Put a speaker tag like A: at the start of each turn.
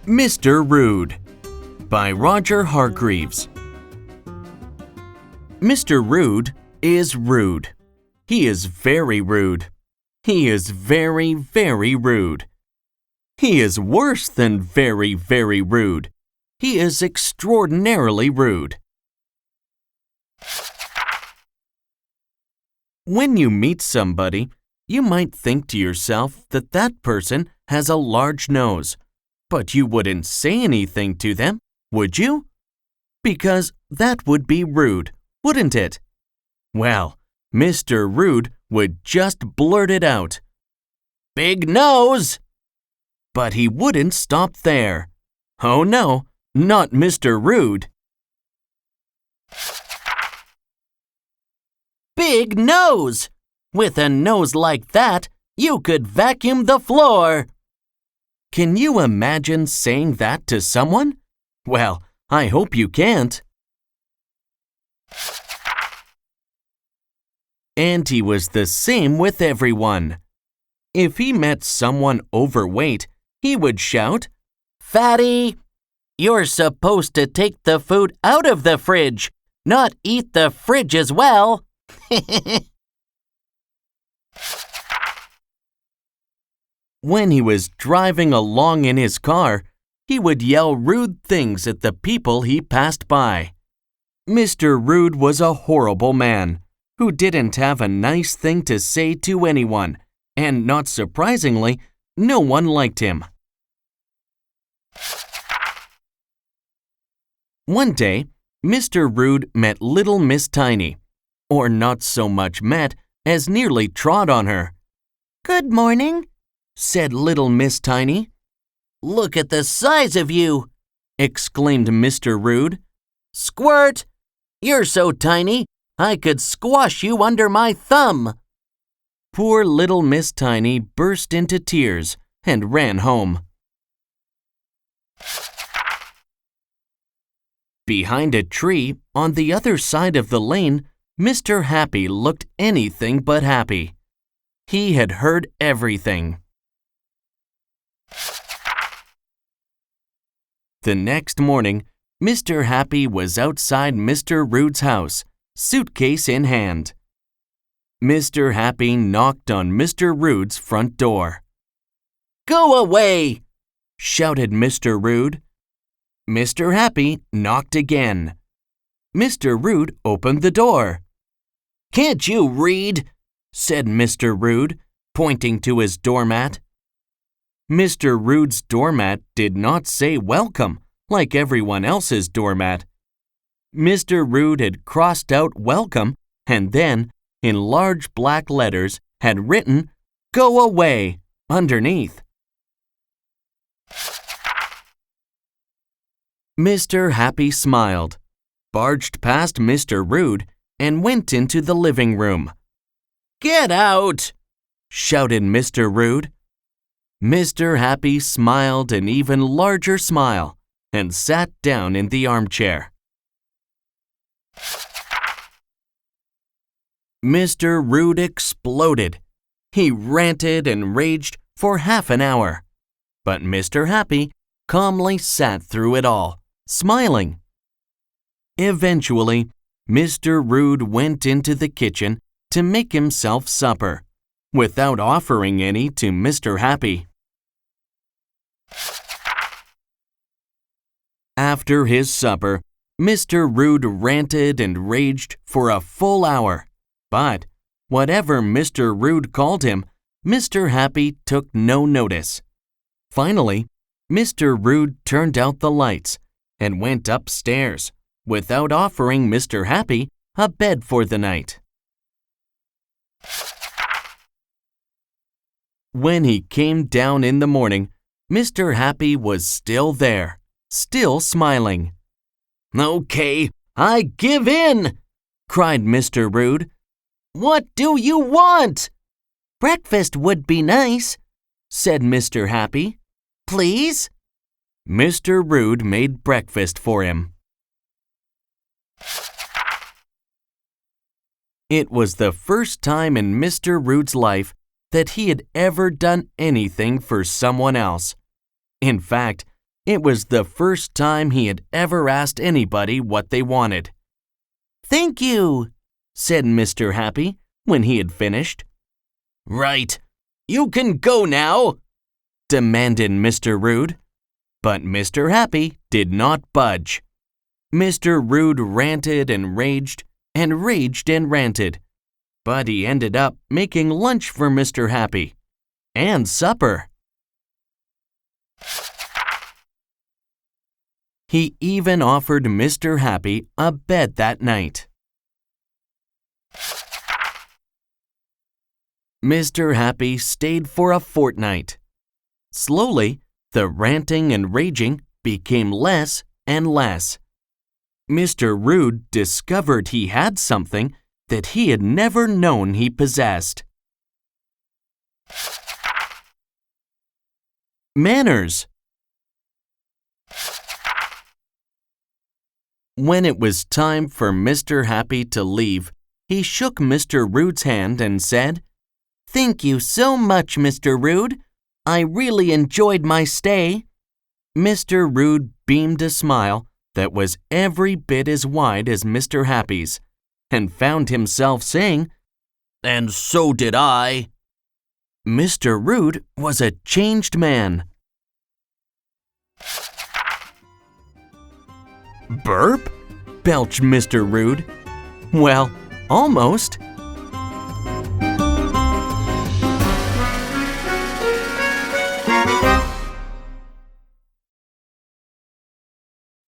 A: Mr. Rude by Roger Hargreaves. Mr. Rude is rude. He is very rude. He is very, very rude. He is worse than very, very rude. He is extraordinarily rude. When you meet somebody, you might think to yourself that that person has a large nose, but you wouldn't say anything to them, would you? Because that would be rude, wouldn't it? Well, Mr. Rude would just blurt it out. "Big nose!" But he wouldn't stop there. Oh no, not Mr. Rude. "Big nose! With a nose like that, you could vacuum the floor!" Can you imagine saying that to someone? Well, I hope you can't. And he was the same with everyone. If he met someone overweight, he would shout, "Fatty, you're supposed to take the food out of the fridge, not eat the fridge as well." When he was driving along in his car, he would yell rude things at the people he passed by. Mr. Rude was a horrible man who didn't have a nice thing to say to anyone, and not surprisingly, no one liked him. One day, Mr. Rude met little Miss Tiny, or not so much met as nearly trod on her. "Good morning," said little Miss Tiny. "Look at the size of you!" exclaimed Mr. Rude. "Squirt! You're so tiny, I could squash you under my thumb." Poor little Miss Tiny burst into tears and ran home. Behind a tree on the other side of the lane, Mr. Happy looked anything but happy. He had heard everything. The next morning, Mr. Happy was outside Mr. Rude's house, suitcase in hand. Mr. Happy knocked on Mr. Rude's front door. "Go away!" shouted Mr. Rude. Mr. Happy knocked again. Mr. Rude opened the door. "Can't you read?" said Mr. Rude, pointing to his doormat. Mr. Rude's doormat did not say welcome like everyone else's doormat. Mr. Rude had crossed out welcome and then, in large black letters, had written "Go away" underneath. Mr. Happy smiled, barged past Mr. Rude, and went into the living room. "Get out!" shouted Mr. Rude. Mr. Happy smiled an even larger smile and sat down in the armchair. Mr. Rude exploded. He ranted and raged for half an hour. But Mr. Happy calmly sat through it all, smiling. Eventually, Mr. Rude went into the kitchen to make himself supper, without offering any to Mr. Happy. After his supper, Mr. Rude ranted and raged for a full hour, but whatever Mr. Rude called him, Mr. Happy took no notice. Finally, Mr. Rude turned out the lights and went upstairs without offering Mr. Happy a bed for the night. When he came down in the morning, Mr. Happy was still there, still smiling. "Okay, I give in!" cried Mr. Rude. "What do you want?" "Breakfast would be nice," said Mr. Happy. "Please?" Mr. Rude made breakfast for him. It was the first time in Mr. Rude's life that he had ever done anything for someone else. In fact, It was the first time he had ever asked anybody what they wanted. "Thank you," said Mr. Happy when he had finished. "Right. You can go now," demanded Mr. Rude. But Mr. Happy did not budge. Mr. Rude ranted and raged and ranted. But he ended up making lunch for Mr. Happy and supper. He even offered Mr. Happy a bed that night. Mr. Happy stayed for a fortnight. Slowly, the ranting and raging became less and less. Mr. Rude discovered he had something that he had never known he possessed. Manners. When it was time for Mr. Happy to leave, he shook Mr. Rude's hand and said, "Thank you so much, Mr. Rude. I really enjoyed my stay." Mr. Rude beamed a smile that was every bit as wide as Mr. Happy's, and found himself saying, "And so did I." Mr. Rude was a changed man. "Burp?" belched Mr. Rude. "Well, almost."